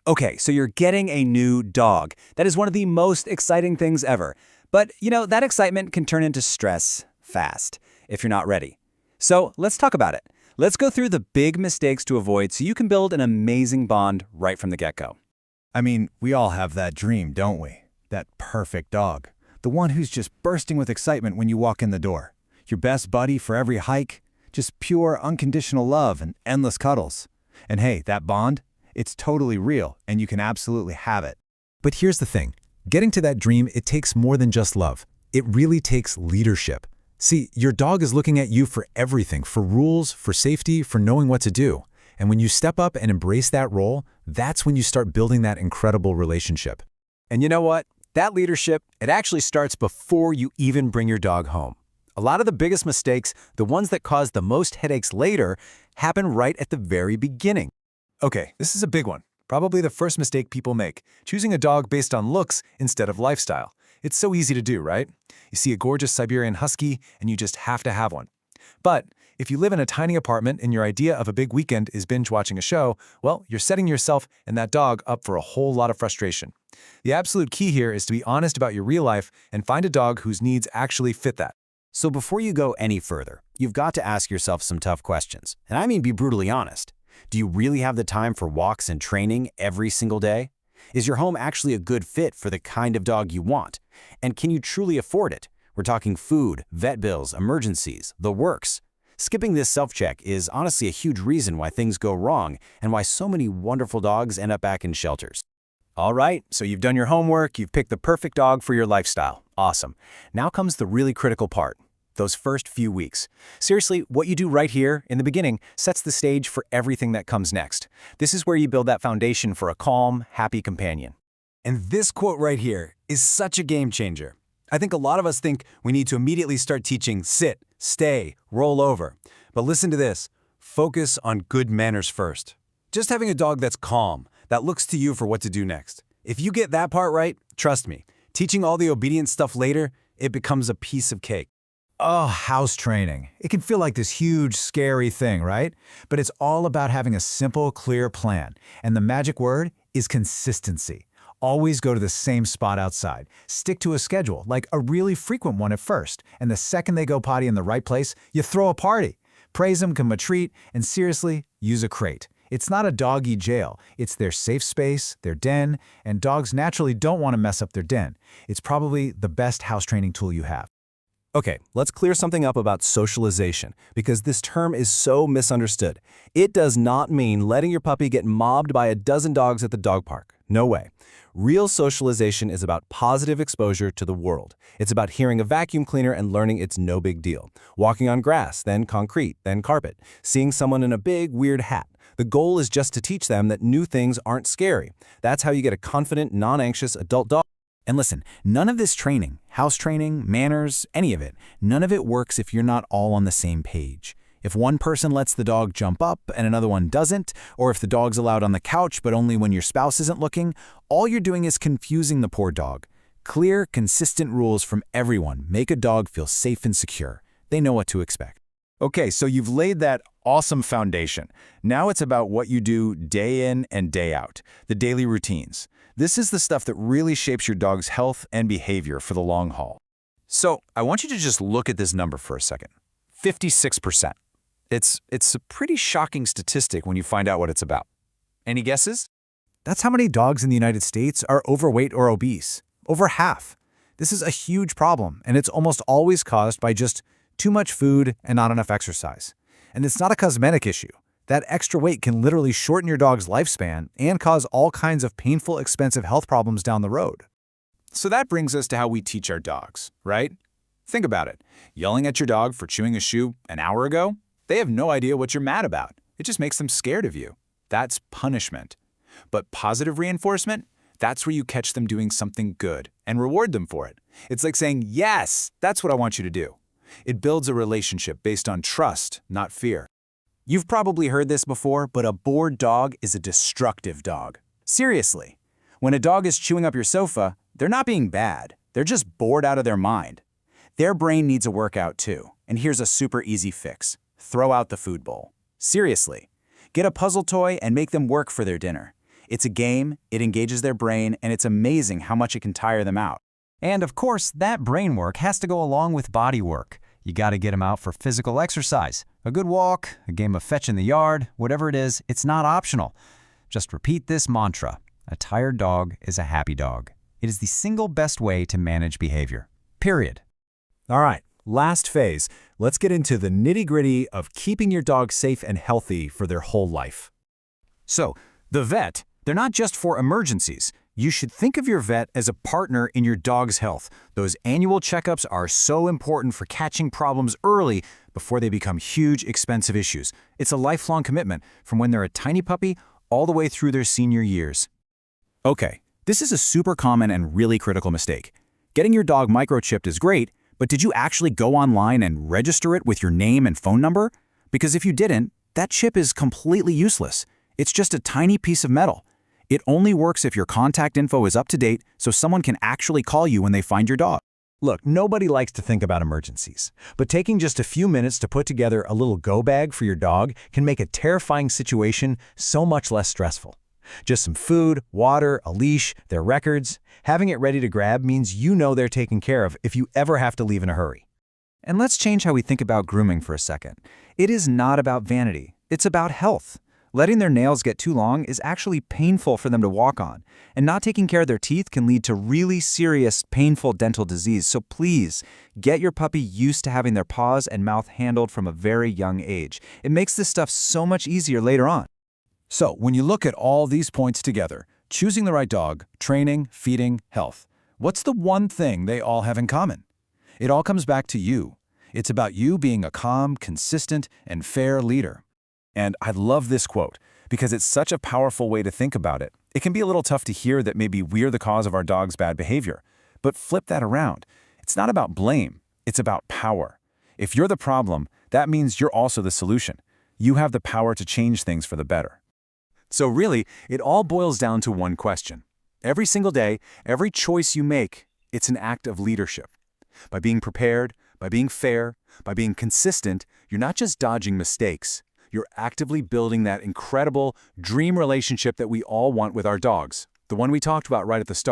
Okay, so you're getting a new dog. That is one of the most exciting things ever. But, that excitement can turn into stress fast if you're not ready. So let's talk about it. Let's go through the big mistakes to avoid so you can build an amazing bond right from the get-go. I mean, we all have that dream, don't we? That perfect dog. The one who's just bursting with excitement when you walk in the door. Your best buddy for every hike. Just pure, unconditional love and endless cuddles. And hey, that bond? It's totally real, and you can absolutely have it. But here's the thing. Getting to that dream, it takes more than just love. It really takes leadership. See, your dog is looking at you for everything, for rules, for safety, for knowing what to do. And when you step up and embrace that role, that's when you start building that incredible relationship. And you know what? That leadership, it actually starts before you even bring your dog home. A lot of the biggest mistakes, the ones that cause the most headaches later, happen right at the very beginning. Okay, this is a big one. Probably the first mistake people make, choosing a dog based on looks instead of lifestyle. It's so easy to do, right? You see a gorgeous Siberian Husky, and you just have to have one. But if you live in a tiny apartment and your idea of a big weekend is binge-watching a show, well, you're setting yourself and that dog up for a whole lot of frustration. The absolute key here is to be honest about your real life and find a dog whose needs actually fit that. So before you go any further, you've got to ask yourself some tough questions. And I mean, be brutally honest. Do you really have the time for walks and training every single day? Is your home actually a good fit for the kind of dog you want? And can you truly afford it? We're talking food, vet bills, emergencies, the works. Skipping this self-check is honestly a huge reason why things go wrong and why so many wonderful dogs end up back in shelters. All right, so you've done your homework, you've picked the perfect dog for your lifestyle. Awesome. Now comes the really critical part. Those first few weeks. Seriously, what you do right here in the beginning sets the stage for everything that comes next. This is where you build that foundation for a calm, happy companion. And this quote right here is such a game changer. I think a lot of us think we need to immediately start teaching sit, stay, roll over. But listen to this. Focus on good manners first. Just having a dog that's calm, that looks to you for what to do next. If you get that part right, trust me, teaching all the obedience stuff later, it becomes a piece of cake. Oh, house training. It can feel like this huge, scary thing, right? But it's all about having a simple, clear plan. And the magic word is consistency. Always go to the same spot outside. Stick to a schedule, like a really frequent one at first. And the second they go potty in the right place, you throw a party. Praise them, give them a treat, and seriously, use a crate. It's not a doggy jail. It's their safe space, their den, and dogs naturally don't want to mess up their den. It's probably the best house training tool you have. Okay, let's clear something up about socialization, because this term is so misunderstood. It does not mean letting your puppy get mobbed by a dozen dogs at the dog park. No way. Real socialization is about positive exposure to the world. It's about hearing a vacuum cleaner and learning it's no big deal. Walking on grass, then concrete, then carpet. Seeing someone in a big, weird hat. The goal is just to teach them that new things aren't scary. That's how you get a confident, non-anxious adult dog. And listen, none of this training, house training, manners, any of it, none of it works if you're not all on the same page. If one person lets the dog jump up and another one doesn't, or if the dog's allowed on the couch but only when your spouse isn't looking, all you're doing is confusing the poor dog. Clear, consistent rules from everyone make a dog feel safe and secure. They know what to expect. Okay, so you've laid that awesome foundation. Now it's about what you do day in and day out, the daily routines. This is the stuff that really shapes your dog's health and behavior for the long haul. So I want you to just look at this number for a second. 56%. It's a pretty shocking statistic when you find out what it's about. Any guesses? That's how many dogs in the United States are overweight or obese. Over half. This is a huge problem, and it's almost always caused by just too much food and not enough exercise. And it's not a cosmetic issue. That extra weight can literally shorten your dog's lifespan and cause all kinds of painful, expensive health problems down the road. So that brings us to how we teach our dogs, right? Think about it. Yelling at your dog for chewing a shoe an hour ago? They have no idea what you're mad about. It just makes them scared of you. That's punishment. But positive reinforcement? That's where you catch them doing something good and reward them for it. It's like saying, yes, that's what I want you to do. It builds a relationship based on trust, not fear. You've probably heard this before, but a bored dog is a destructive dog. Seriously. When a dog is chewing up your sofa, they're not being bad. They're just bored out of their mind. Their brain needs a workout too, and here's a super easy fix. Throw out the food bowl. Seriously. Get a puzzle toy and make them work for their dinner. It's a game, it engages their brain, and it's amazing how much it can tire them out. And of course, that brain work has to go along with body work. You got to get them out for physical exercise. A good walk, a game of fetch in the yard, whatever it is, it's not optional. Just repeat this mantra. A tired dog is a happy dog. It is the single best way to manage behavior. Period. All right, last phase. Let's get into the nitty-gritty of keeping your dog safe and healthy for their whole life. So, the vet, they're not just for emergencies. You should think of your vet as a partner in your dog's health. Those annual checkups are so important for catching problems early before they become huge, expensive issues. It's a lifelong commitment from when they're a tiny puppy all the way through their senior years. Okay, this is a super common and really critical mistake. Getting your dog microchipped is great, but did you actually go online and register it with your name and phone number? Because if you didn't, that chip is completely useless. It's just a tiny piece of metal. It only works if your contact info is up to date so someone can actually call you when they find your dog. Look, nobody likes to think about emergencies, but taking just a few minutes to put together a little go bag for your dog can make a terrifying situation so much less stressful. Just some food, water, a leash, their records. Having it ready to grab means you know they're taken care of if you ever have to leave in a hurry. And let's change how we think about grooming for a second. It is not about vanity. It's about health. Letting their nails get too long is actually painful for them to walk on, and not taking care of their teeth can lead to really serious, painful dental disease. So please, get your puppy used to having their paws and mouth handled from a very young age. It makes this stuff so much easier later on. So, when you look at all these points together, choosing the right dog, training, feeding, health, what's the one thing they all have in common? It all comes back to you. It's about you being a calm, consistent, and fair leader. And I love this quote because it's such a powerful way to think about it. It can be a little tough to hear that maybe we're the cause of our dog's bad behavior, but flip that around. It's not about blame, it's about power. If you're the problem, that means you're also the solution. You have the power to change things for the better. So really, it all boils down to one question. Every single day, every choice you make, it's an act of leadership. By being prepared, by being fair, by being consistent, you're not just dodging mistakes. You're actively building that incredible dream relationship that we all want with our dogs, the one we talked about right at the start.